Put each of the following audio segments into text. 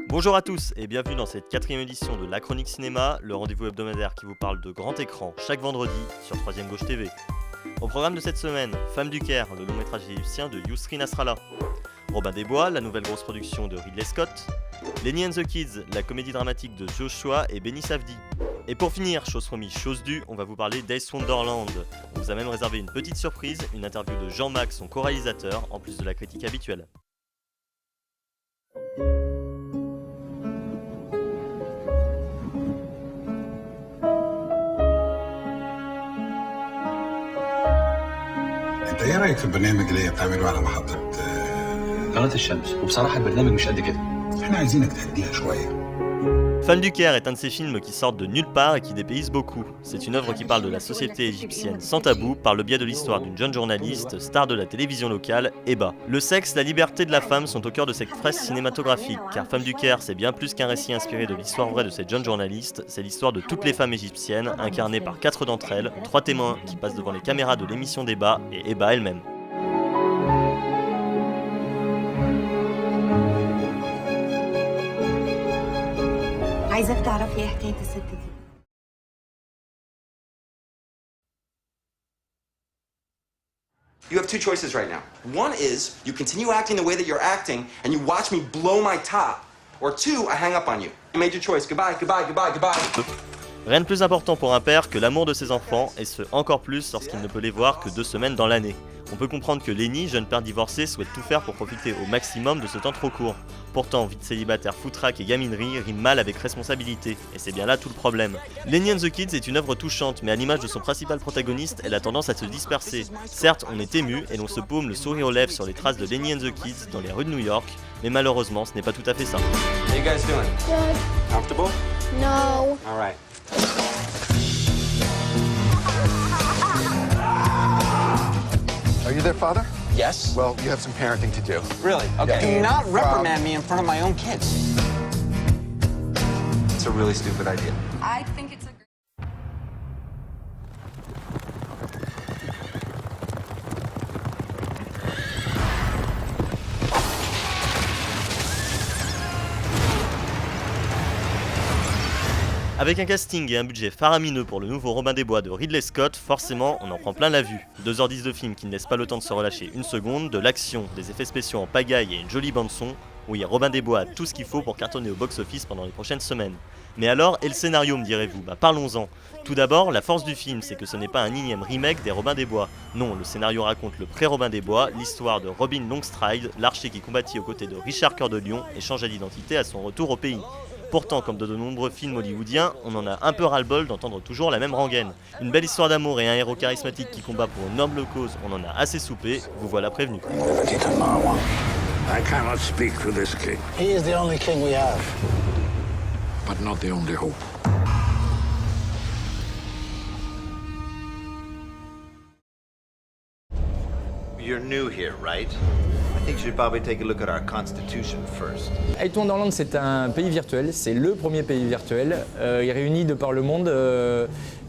Bonjour à tous et bienvenue dans cette quatrième édition de La Chronique Cinéma, le rendez-vous hebdomadaire qui vous parle de grand écran chaque vendredi sur 3ème Gauche TV. Au programme de cette semaine, Femme du Caire, le long métrage égyptien de Yousri Nasrallah. Robin des Bois, la nouvelle grosse production de Ridley Scott. Lenny and the Kids, la comédie dramatique de Joshua et Benny Safdie. Et pour finir, chose promise, chose due, on va vous parler d'Ace Wonderland. On vous a même réservé une petite surprise, une interview de Jean-Max, son co-réalisateur, en plus de la critique habituelle. انت ايه رايك في البرنامج اللي هي بتعمله على محطة قناة الشمس؟ وبصراحة البرنامج مش قد كده. احنا عايزينك تهديها شوية. Femme du Caire est un de ces films qui sortent de nulle part et qui dépaysent beaucoup. C'est une œuvre qui parle de la société égyptienne sans tabou par le biais de l'histoire d'une jeune journaliste, star de la télévision locale, Eba. Le sexe, la liberté de la femme sont au cœur de cette fresque cinématographique, car Femme du Caire, c'est bien plus qu'un récit inspiré de l'histoire vraie de cette jeune journaliste, c'est l'histoire de toutes les femmes égyptiennes, incarnées par 4 d'entre elles, 3 témoins qui passent devant les caméras de l'émission Débat et Eba elle-même. عايزاك تعرف ايه حكايه الست دي. You have two choices right now. One is you continue acting the way that you're acting and you watch me blow my top. Or two, I hang up on you. You made your choice. Goodbye, goodbye, goodbye, goodbye. Rien de plus important pour un père que l'amour de ses enfants, et ce encore plus lorsqu'il ne peut les voir que 2 semaines dans l'année. On peut comprendre que Lenny, jeune père divorcé, souhaite tout faire pour profiter au maximum de ce temps trop court. Pourtant, vie de célibataire foutraque et gaminerie rime mal avec responsabilité, et c'est bien là tout le problème. Lenny and the Kids est une œuvre touchante, mais à l'image de son principal protagoniste, elle a tendance à se disperser. Certes, on est ému et l'on se paume le sourire aux lèvres sur les traces de Lenny and the Kids dans les rues de New York, mais malheureusement, ce n'est pas tout à fait ça. How you guys doing? Good. Comfortable? No. All right. Are you their father? Yes? Well, you have some parenting to do. Really? Okay. Yeah. Do not reprimand me in front of my own kids. It's a really stupid idea. I think it's a Avec un casting et un budget faramineux pour le nouveau Robin des Bois de Ridley Scott, forcément on en prend plein la vue. 2h10 de film qui ne laisse pas le temps de se relâcher une seconde, de l'action, des effets spéciaux en pagaille et une jolie bande-son. Oui, Robin des Bois a tout ce qu'il faut pour cartonner au box-office pendant les prochaines semaines. Mais alors, et le scénario me direz-vous? Parlons-en. Tout d'abord, la force du film, c'est que ce n'est pas un énième remake des Robins des Bois. Non, le scénario raconte le pré-Robin des Bois, l'histoire de Robin Longstride, l'archer qui combattit aux côtés de Richard Cœur de Lion et changea d'identité à son retour au pays. Pourtant, comme de nombreux films hollywoodiens, on en a un peu ras-le-bol d'entendre toujours la même rengaine. Une belle histoire d'amour et un héros charismatique qui combat pour une noble cause, on en a assez soupé, vous voilà prévenu. I cannot speak for this king. He is the only king we have. But not the only hope. You're new here, right? I think you should probably take a look at our constitution first. Ace Wonderland, c'est un pays virtuel, c'est le premier pays virtuel. Il réunit de par le monde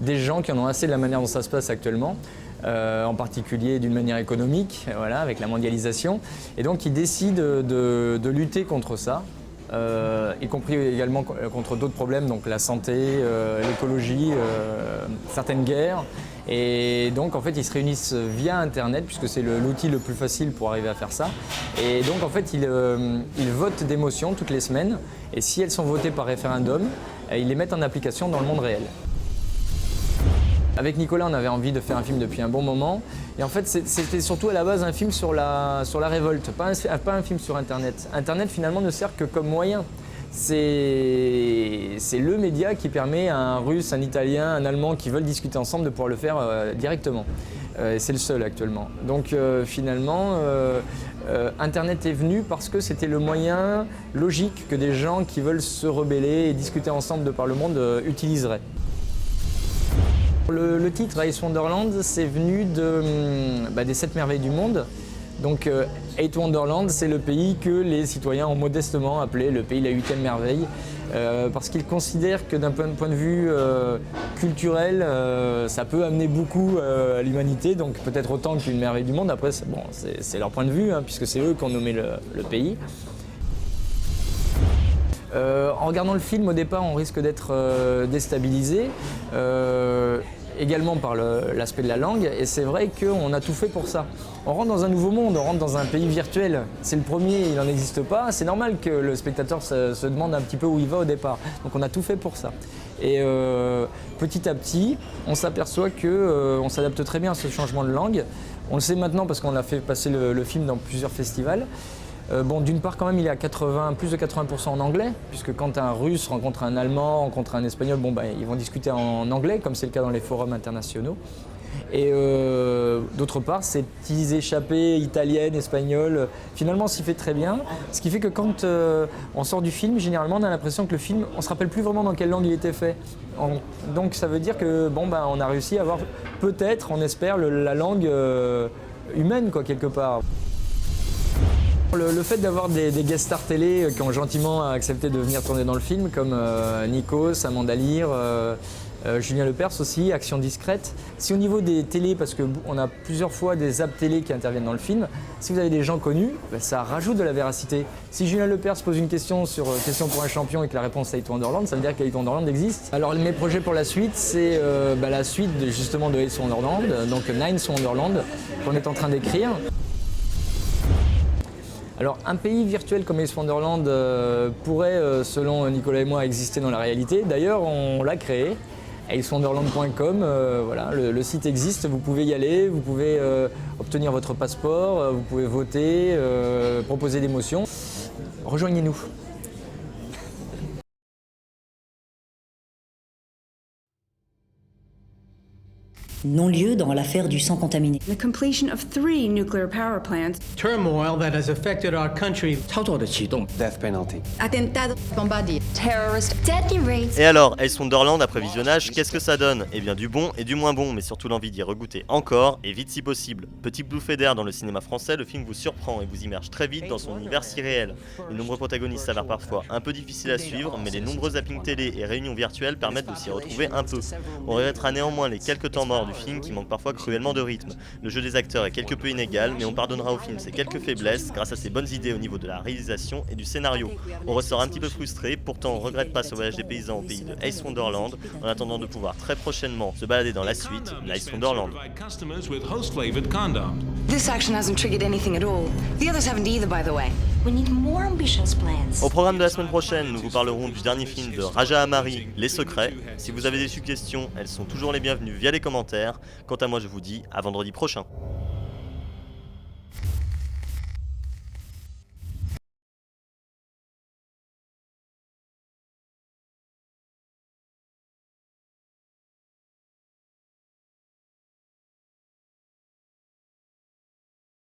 des gens qui en ont assez de la manière dont ça se passe actuellement. En particulier d'une manière économique, voilà, avec la mondialisation. Et donc ils décident de lutter contre ça, y compris également contre d'autres problèmes, donc la santé, l'écologie, certaines guerres. Et donc en fait ils se réunissent via Internet, puisque c'est l'outil le plus facile pour arriver à faire ça. Et donc en fait ils votent des motions toutes les semaines, et si elles sont votées par référendum, ils les mettent en application dans le monde réel. Avec Nicolas, on avait envie de faire un film depuis un bon moment. Et en fait, c'était surtout à la base un film sur la révolte, pas un film sur Internet. Internet, finalement, ne sert que comme moyen. C'est le média qui permet à un Russe, un Italien, un Allemand qui veulent discuter ensemble de pouvoir le faire directement. C'est le seul actuellement. Donc finalement, Internet est venu parce que c'était le moyen logique que des gens qui veulent se rebeller et discuter ensemble de par le monde utiliseraient. Le titre Ace Wonderland, c'est venu des 7 merveilles du monde. Donc Ace Wonderland, c'est le pays que les citoyens ont modestement appelé le pays de la 8e merveille, parce qu'ils considèrent que d'un point de vue culturel, ça peut amener beaucoup à l'humanité, donc peut-être autant qu'une merveille du monde. Après, c'est leur point de vue, hein, puisque c'est eux qui ont nommé le pays. En regardant le film, au départ, on risque d'être déstabilisé, également par l'aspect de la langue, et c'est vrai qu'on a tout fait pour ça. On rentre dans un nouveau monde, on rentre dans un pays virtuel. C'est le premier, il n'en existe pas. C'est normal que le spectateur se demande un petit peu où il va au départ. Donc on a tout fait pour ça. Et petit à petit, on s'aperçoit qu'on s'adapte très bien à ce changement de langue. On le sait maintenant parce qu'on a fait passer le film dans plusieurs festivals. D'une part, quand même, il est à plus de 80% en anglais, puisque quand un Russe rencontre un Allemand, rencontre un Espagnol, ils vont discuter en anglais, comme c'est le cas dans les forums internationaux. Et d'autre part, ces petits échappés italiennes, espagnoles, finalement, on s'y fait très bien. Ce qui fait que quand on sort du film, généralement, on a l'impression que le film, on ne se rappelle plus vraiment dans quelle langue il était fait. Donc ça veut dire que on a réussi à avoir peut-être, on espère, la langue humaine, quoi, quelque part. Le fait d'avoir des guest stars télé qui ont gentiment accepté de venir tourner dans le film, comme Nikos, Amanda Lear, Julien Lepers aussi, Action discrète. Si au niveau des télés, parce qu'on a plusieurs fois des apps télé qui interviennent dans le film, si vous avez des gens connus, ça rajoute de la véracité. Si Julien Lepers pose une question sur Question pour un champion et que la réponse est Ace Wonderland, ça veut dire qu'Ace Wonderland existe. Alors mes projets pour la suite, c'est la suite justement de Ace Wonderland, donc Nine Wonderland, qu'on est en train d'écrire. Alors un pays virtuel comme Ace Wonderland pourrait, selon Nicolas et moi, exister dans la réalité. D'ailleurs, on l'a créé, acewonderland.com, voilà, le site existe, vous pouvez y aller, vous pouvez obtenir votre passeport, vous pouvez voter, proposer des motions. Rejoignez-nous. Non-lieu dans l'affaire du sang contaminé. The completion of 3 nuclear power plants. Turmoil that has affected our country. Death penalty. Atentado bombardé. Terrorist deadly rates. Et alors, Ace Wonderland après visionnage, qu'est-ce que ça donne? Eh bien du bon et du moins bon, mais surtout l'envie d'y regoûter encore, et vite si possible. Petit bouffée d'air dans le cinéma français, le film vous surprend et vous immerge très vite dans son univers si réel. Les nombreux protagonistes s'avèrent parfois un peu difficiles à suivre, mais les nombreux zappings télé et réunions virtuelles permettent de s'y retrouver un peu. On regrettera néanmoins les quelques temps morts du film qui manque parfois cruellement de rythme. Le jeu des acteurs est quelque peu inégal, mais on pardonnera au film ses quelques faiblesses grâce à ses bonnes idées au niveau de la réalisation et du scénario. On ressort un petit peu frustré, pourtant on regrette pas ce voyage des paysans au pays de Ace Wonderland, en attendant de pouvoir très prochainement se balader dans la suite, l'Ace Wonderland. This action hasn't triggered anything at all. The others haven't either, by the way. We need more ambitious plans. Au programme de la semaine prochaine, nous vous parlerons du dernier film de Raja Amari, Les Secrets. Si vous avez des suggestions, elles sont toujours les bienvenues via les commentaires. Quant à moi, je vous dis à vendredi prochain.